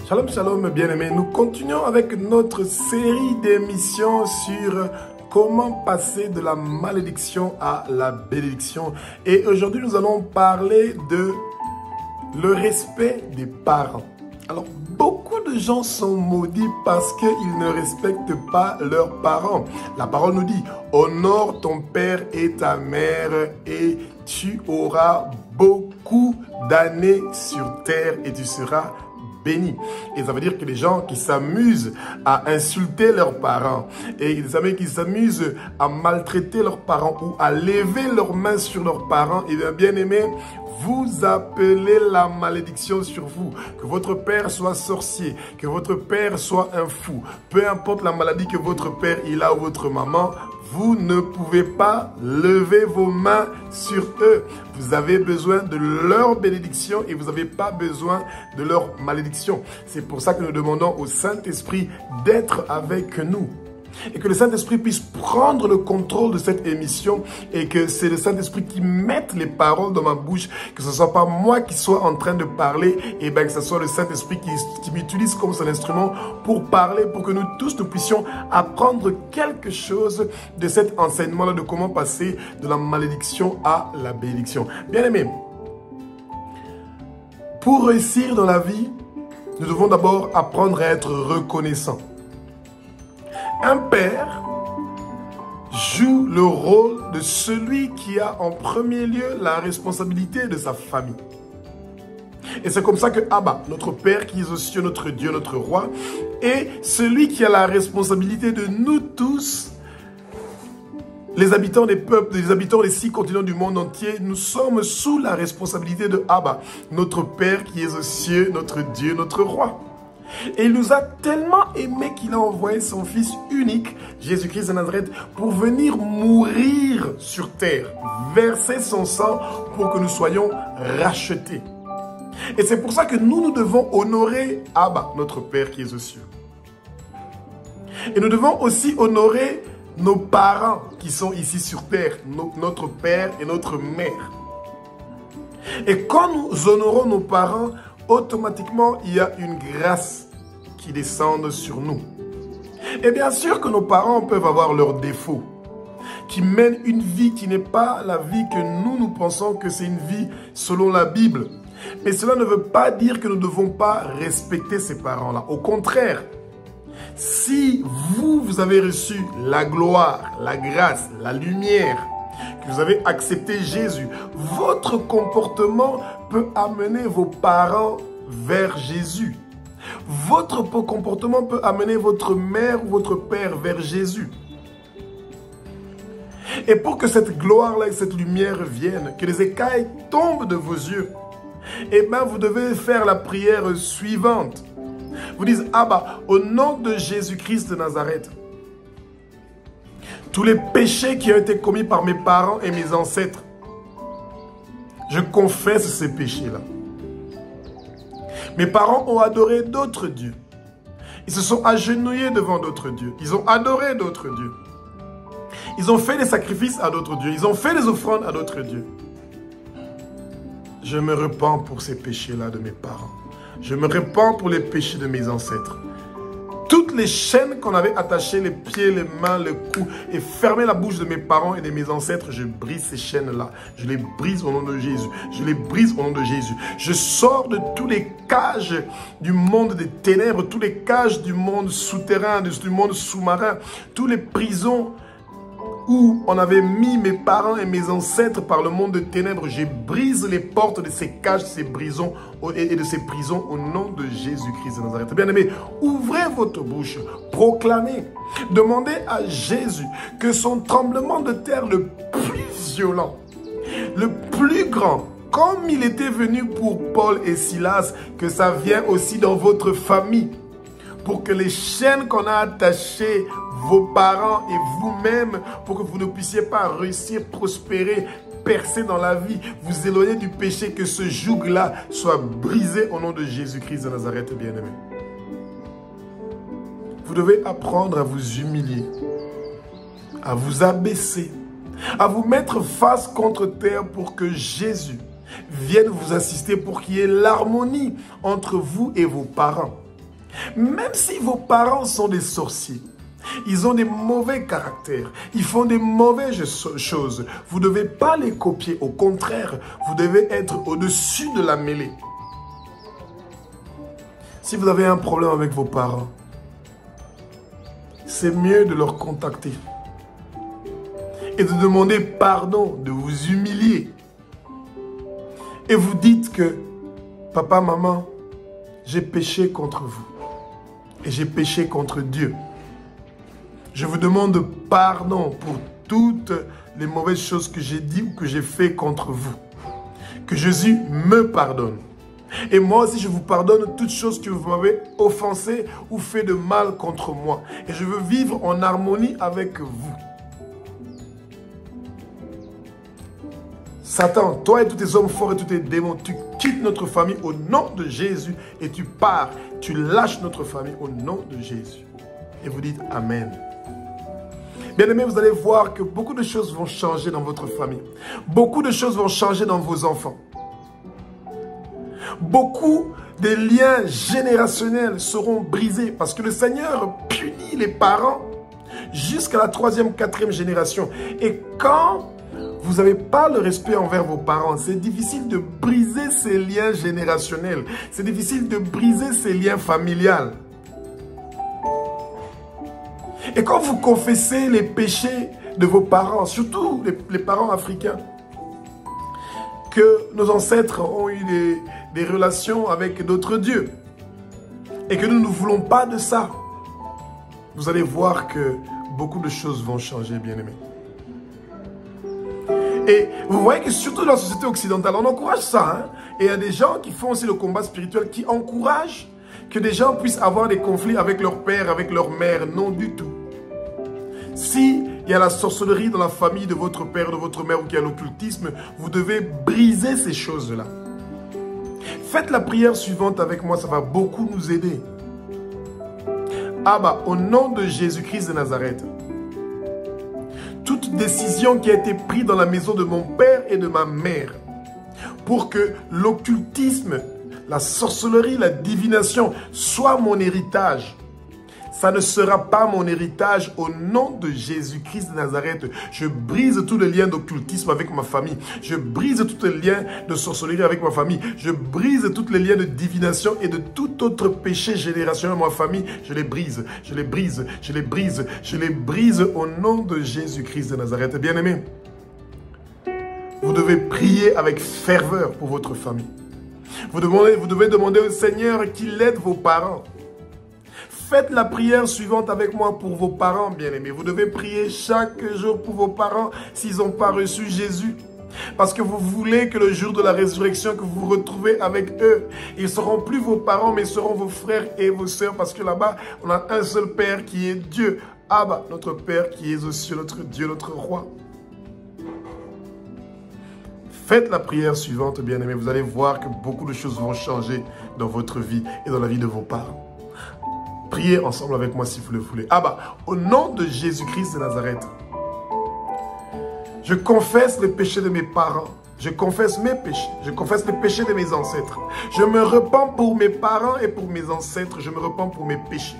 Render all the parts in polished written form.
Shalom, shalom, bien-aimés. Nous continuons avec notre série d'émissions sur comment passer de la malédiction à la bénédiction. Et aujourd'hui, nous allons parler de le respect des parents. Alors, beaucoup de gens sont maudits parce qu'ils ne respectent pas leurs parents. La parole nous dit, honore ton père et ta mère et tu auras beaucoup d'années sur terre et tu seras béni. Et ça veut dire que les gens qui s'amusent à insulter leurs parents et les amis qui s'amusent à maltraiter leurs parents ou à lever leurs mains sur leurs parents, et bien aimé, vous appelez la malédiction sur vous. Que votre père soit sorcier, que votre père soit un fou, peu importe la maladie que votre père il a ou votre maman, vous ne pouvez pas lever vos mains sur eux. Vous avez besoin de leur bénédiction et vous n'avez pas besoin de leur malédiction. C'est pour ça que nous demandons au Saint-Esprit d'être avec nous. Et que le Saint-Esprit puisse prendre le contrôle de cette émission et que c'est le Saint-Esprit qui mette les paroles dans ma bouche, que ce ne soit pas moi qui soit en train de parler, et bien que ce soit le Saint-Esprit qui m'utilise comme son instrument pour parler, pour que nous tous nous puissions apprendre quelque chose de cet enseignement-là, de comment passer de la malédiction à la bénédiction. Bien-aimés, pour réussir dans la vie, nous devons d'abord apprendre à être reconnaissants. Un père joue le rôle de celui qui a en premier lieu la responsabilité de sa famille. Et c'est comme ça que Abba, notre Père qui est aux cieux, notre Dieu, notre Roi, est celui qui a la responsabilité de nous tous, les habitants des peuples, les habitants des 6 continents du monde entier. Nous sommes sous la responsabilité de Abba, notre Père qui est aux cieux, notre Dieu, notre Roi. Et il nous a tellement aimés qu'il a envoyé son Fils unique, Jésus-Christ de Nazareth, pour venir mourir sur terre, verser son sang pour que nous soyons rachetés. Et c'est pour ça que nous devons honorer Abba, notre Père qui est aux cieux. Et nous devons aussi honorer nos parents qui sont ici sur terre, notre père et notre mère. Et quand nous honorons nos parents, automatiquement, il y a une grâce qui descend sur nous. Et bien sûr que nos parents peuvent avoir leurs défauts, qui mènent une vie qui n'est pas la vie que nous pensons que c'est une vie selon la Bible. Mais cela ne veut pas dire que nous ne devons pas respecter ces parents-là. Au contraire, si vous avez reçu la gloire, la grâce, la lumière, que vous avez accepté Jésus, votre comportement peut amener vos parents vers Jésus. Votre comportement peut amener votre mère ou votre père vers Jésus. Et pour que cette gloire-là et cette lumière viennent, que les écailles tombent de vos yeux, eh bien vous devez faire la prière suivante. Vous dites, Abba, au nom de Jésus-Christ de Nazareth, tous les péchés qui ont été commis par mes parents et mes ancêtres, je confesse ces péchés-là. Mes parents ont adoré d'autres dieux. Ils se sont agenouillés devant d'autres dieux. Ils ont adoré d'autres dieux. Ils ont fait des sacrifices à d'autres dieux. Ils ont fait des offrandes à d'autres dieux. Je me repens pour ces péchés-là de mes parents. Je me repens pour les péchés de mes ancêtres. Toutes les chaînes qu'on avait attachées, les pieds, les mains, le cou, et fermé la bouche de mes parents et de mes ancêtres, je brise ces chaînes-là. Je les brise au nom de Jésus. Je les brise au nom de Jésus. Je sors de tous les cages du monde des ténèbres, tous les cages du monde souterrain, du monde sous-marin, toutes les prisons où on avait mis mes parents et mes ancêtres par le monde de ténèbres. Je brise les portes de ces cages, de ces prisons et de ces prisons au nom de Jésus-Christ de Nazareth. Bien-aimés, ouvrez votre bouche, proclamez, demandez à Jésus que son tremblement de terre le plus violent, le plus grand, comme il était venu pour Paul et Silas, que ça vienne aussi dans votre famille, pour que les chaînes qu'on a attachées, vos parents et vous-même, pour que vous ne puissiez pas réussir, prospérer, percer dans la vie, vous éloigner du péché, que ce joug-là soit brisé au nom de Jésus-Christ de Nazareth, bien-aimé. Vous devez apprendre à vous humilier, à vous abaisser, à vous mettre face contre terre pour que Jésus vienne vous assister, pour qu'il y ait l'harmonie entre vous et vos parents. Même si vos parents sont des sorciers, ils ont des mauvais caractères, ils font des mauvaises choses, vous ne devez pas les copier. Au contraire, vous devez être au-dessus de la mêlée. Si vous avez un problème avec vos parents, c'est mieux de leur contacter et de demander pardon, de vous humilier. Et vous dites que, papa, maman, j'ai péché contre vous et j'ai péché contre Dieu. Je vous demande pardon pour toutes les mauvaises choses que j'ai dit ou que j'ai fait contre vous. Que Jésus me pardonne. Et moi aussi, je vous pardonne toutes choses que vous m'avez offensé ou fait de mal contre moi. Et je veux vivre en harmonie avec vous. Satan, toi et tous tes hommes forts et tous tes démons, tu quittes notre famille au nom de Jésus et tu pars, tu lâches notre famille au nom de Jésus. Et vous dites Amen. Bien-aimés, vous allez voir que beaucoup de choses vont changer dans votre famille. Beaucoup de choses vont changer dans vos enfants. Beaucoup de liens générationnels seront brisés parce que le Seigneur punit les parents jusqu'à la 3e, 4e génération. Et quand vous n'avez pas le respect envers vos parents, c'est difficile de briser ces liens générationnels. C'est difficile de briser ces liens familiaux. Et quand vous confessez les péchés de vos parents, surtout les parents africains, que nos ancêtres ont eu des relations avec d'autres dieux et que nous ne voulons pas de ça, vous allez voir que beaucoup de choses vont changer, bien-aimés. Et vous voyez que surtout dans la société occidentale, on encourage ça. Hein? Et il y a des gens qui font aussi le combat spirituel, qui encouragent que des gens puissent avoir des conflits avec leur père, avec leur mère. Non du tout. Si il y a la sorcellerie dans la famille de votre père, de votre mère ou qu'il y a l'occultisme, vous devez briser ces choses-là. Faites la prière suivante avec moi, ça va beaucoup nous aider. Abba, au nom de Jésus-Christ de Nazareth, toute décision qui a été prise dans la maison de mon père et de ma mère pour que l'occultisme, la sorcellerie, la divination soit mon héritage, ça ne sera pas mon héritage au nom de Jésus-Christ de Nazareth. Je brise tous les liens d'occultisme avec ma famille. Je brise tous les liens de sorcellerie avec ma famille. Je brise tous les liens de divination et de tout autre péché générationnel dans ma famille. Je les brise, je les brise, je les brise, je les brise au nom de Jésus-Christ de Nazareth. Bien-aimés, vous devez prier avec ferveur pour votre famille. Vous devez demander au Seigneur qu'il aide vos parents. Faites la prière suivante avec moi pour vos parents, bien-aimés. Vous devez prier chaque jour pour vos parents s'ils n'ont pas reçu Jésus. Parce que vous voulez que le jour de la résurrection, que vous vous retrouvez avec eux. Ils ne seront plus vos parents, mais seront vos frères et vos sœurs. Parce que là-bas, on a un seul Père qui est Dieu. Abba, notre Père qui est aux cieux, notre Dieu, notre Roi. Faites la prière suivante, bien-aimés. Vous allez voir que beaucoup de choses vont changer dans votre vie et dans la vie de vos parents. Priez ensemble avec moi si vous le voulez. Abba, au nom de Jésus-Christ de Nazareth, je confesse les péchés de mes parents. Je confesse mes péchés. Je confesse les péchés de mes ancêtres. Je me repens pour mes parents et pour mes ancêtres. Je me repens pour mes péchés.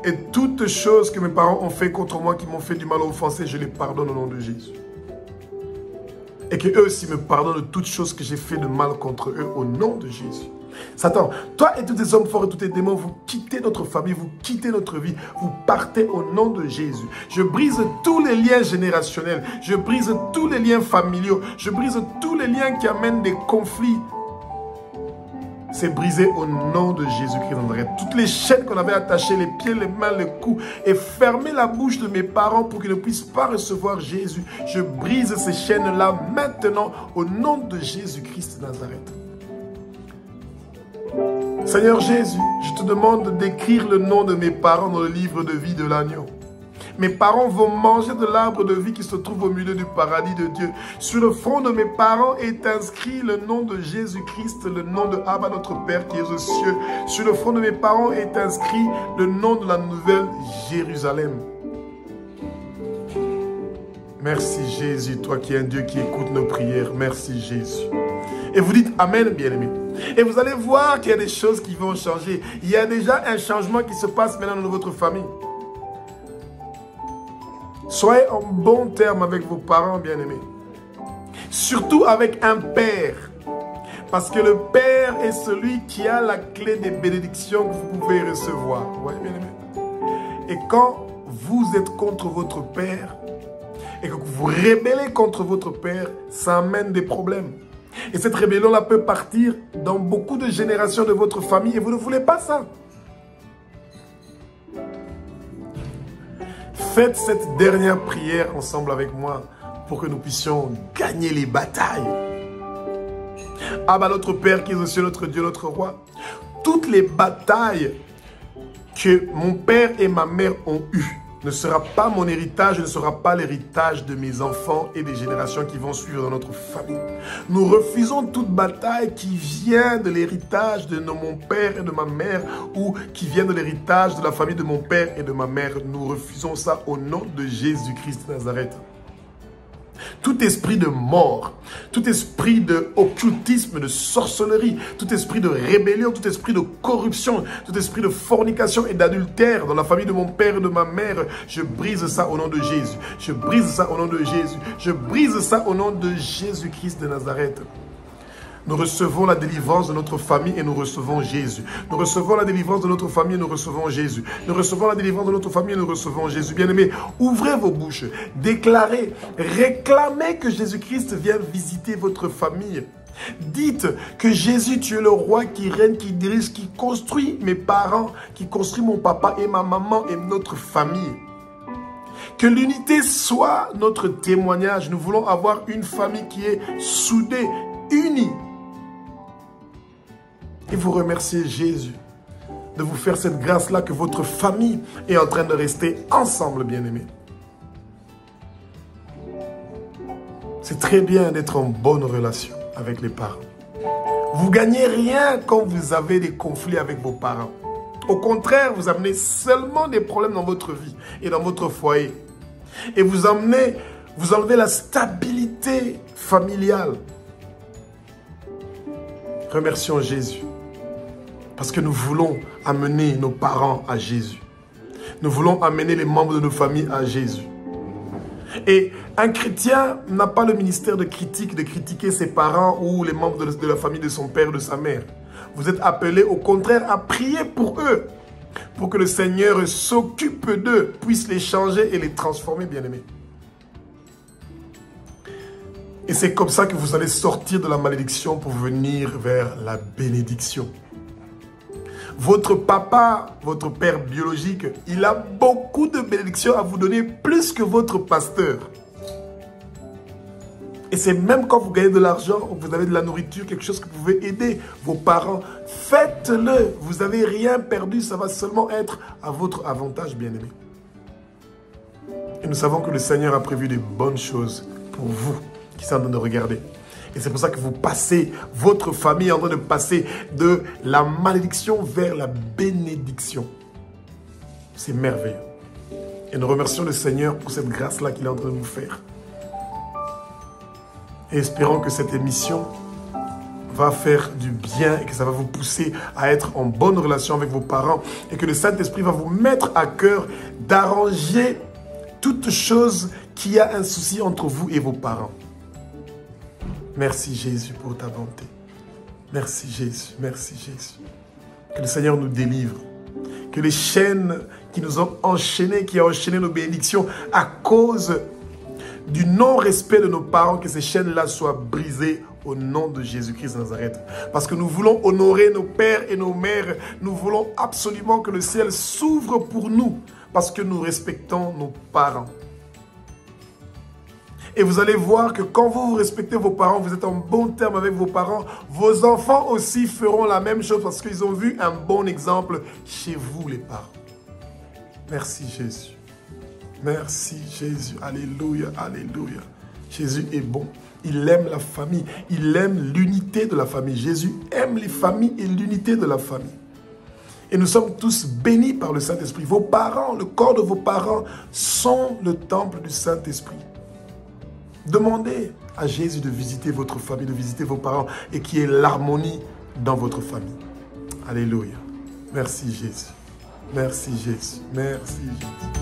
Et toutes choses que mes parents ont fait contre moi, qui m'ont fait du mal ou offensé, je les pardonne au nom de Jésus. Et qu'eux aussi me pardonnent de toutes choses que j'ai fait de mal contre eux au nom de Jésus. Satan, toi et tous tes hommes forts et tous tes démons, vous quittez notre famille, vous quittez notre vie, vous partez au nom de Jésus. Je brise tous les liens générationnels, je brise tous les liens familiaux, je brise tous les liens qui amènent des conflits. C'est brisé au nom de Jésus-Christ. Toutes les chaînes qu'on avait attachées, les pieds, les mains, le cou, et fermer la bouche de mes parents pour qu'ils ne puissent pas recevoir Jésus. Je brise ces chaînes-là maintenant au nom de Jésus-Christ de Nazareth. Seigneur Jésus, je te demande d'écrire le nom de mes parents dans le livre de vie de l'agneau. Mes parents vont manger de l'arbre de vie qui se trouve au milieu du paradis de Dieu. Sur le front de mes parents est inscrit le nom de Jésus-Christ, le nom de Abba, notre Père qui est aux cieux. Sur le front de mes parents est inscrit le nom de la nouvelle Jérusalem. Merci Jésus, toi qui es un Dieu qui écoute nos prières. Merci Jésus. Et vous dites Amen, bien-aimés. Et vous allez voir qu'il y a des choses qui vont changer. Il y a déjà un changement qui se passe maintenant dans votre famille. Soyez en bon terme avec vos parents, bien-aimés. Surtout avec un père. Parce que le père est celui qui a la clé des bénédictions que vous pouvez recevoir. Ouais, bien-aimés. Et quand vous êtes contre votre père, et que vous rébellez contre votre père, ça amène des problèmes. Et cette rébellion-là peut partir dans beaucoup de générations de votre famille et vous ne voulez pas ça. Faites cette dernière prière ensemble avec moi pour que nous puissions gagner les batailles. Abba, notre Père qui est au ciel, notre Dieu, notre Roi, toutes les batailles que mon père et ma mère ont eues, ne sera pas mon héritage, ne sera pas l'héritage de mes enfants et des générations qui vont suivre dans notre famille. Nous refusons toute bataille qui vient de l'héritage de mon père et de ma mère ou qui vient de l'héritage de la famille de mon père et de ma mère. Nous refusons ça au nom de Jésus-Christ de Nazareth. Tout esprit de mort, tout esprit d'occultisme, de sorcellerie, tout esprit de rébellion, tout esprit de corruption, tout esprit de fornication et d'adultère dans la famille de mon père et de ma mère, je brise ça au nom de Jésus. Je brise ça au nom de Jésus. Je brise ça au nom de Jésus-Christ de Nazareth. Nous recevons la délivrance de notre famille et nous recevons Jésus. Nous recevons la délivrance de notre famille et nous recevons Jésus. Nous recevons la délivrance de notre famille et nous recevons Jésus. Bien-aimés, ouvrez vos bouches, déclarez, réclamez que Jésus-Christ vienne visiter votre famille. Dites que Jésus, tu es le roi qui règne, qui dirige, qui construit mes parents, qui construit mon papa et ma maman et notre famille. Que l'unité soit notre témoignage. Nous voulons avoir une famille qui est soudée, unie. Et vous remerciez Jésus de vous faire cette grâce-là que votre famille est en train de rester ensemble, bien-aimés. C'est très bien d'être en bonne relation avec les parents. Vous ne gagnez rien quand vous avez des conflits avec vos parents. Au contraire, vous amenez seulement des problèmes dans votre vie et dans votre foyer. Et vous enlevez la stabilité familiale. Remercions Jésus. Parce que nous voulons amener nos parents à Jésus. Nous voulons amener les membres de nos familles à Jésus. Et un chrétien n'a pas le ministère de critique, de critiquer ses parents ou les membres de la famille de son père ou de sa mère. Vous êtes appelés au contraire à prier pour eux. Pour que le Seigneur s'occupe d'eux, puisse les changer et les transformer, bien-aimés. Et c'est comme ça que vous allez sortir de la malédiction pour venir vers la bénédiction. Votre papa, votre père biologique, il a beaucoup de bénédictions à vous donner, plus que votre pasteur. Et c'est même quand vous gagnez de l'argent, ou vous avez de la nourriture, quelque chose que vous pouvez aider vos parents. Faites-le. Vous n'avez rien perdu, ça va seulement être à votre avantage, bien-aimés. Et nous savons que le Seigneur a prévu de bonnes choses pour vous qui sont en train de regarder. Et c'est pour ça que vous passez, votre famille est en train de passer de la malédiction vers la bénédiction. C'est merveilleux. Et nous remercions le Seigneur pour cette grâce-là qu'il est en train de nous faire. Et espérons que cette émission va faire du bien et que ça va vous pousser à être en bonne relation avec vos parents et que le Saint-Esprit va vous mettre à cœur d'arranger toute chose qui a un souci entre vous et vos parents. Merci Jésus pour ta bonté. Merci Jésus, merci Jésus. Que le Seigneur nous délivre. Que les chaînes qui nous ont enchaînés, qui ont enchaîné nos bénédictions à cause du non-respect de nos parents, que ces chaînes-là soient brisées au nom de Jésus-Christ de Nazareth. Parce que nous voulons honorer nos pères et nos mères. Nous voulons absolument que le ciel s'ouvre pour nous parce que nous respectons nos parents. Et vous allez voir que quand vous respectez vos parents, vous êtes en bon terme avec vos parents, vos enfants aussi feront la même chose parce qu'ils ont vu un bon exemple chez vous, les parents. Merci Jésus. Merci Jésus. Alléluia, alléluia. Jésus est bon. Il aime la famille. Il aime l'unité de la famille. Jésus aime les familles et l'unité de la famille. Et nous sommes tous bénis par le Saint-Esprit. Vos parents, le corps de vos parents sont le temple du Saint-Esprit. Demandez à Jésus de visiter votre famille, de visiter vos parents et qu'il y ait l'harmonie dans votre famille. Alléluia. Merci Jésus. Merci Jésus. Merci Jésus.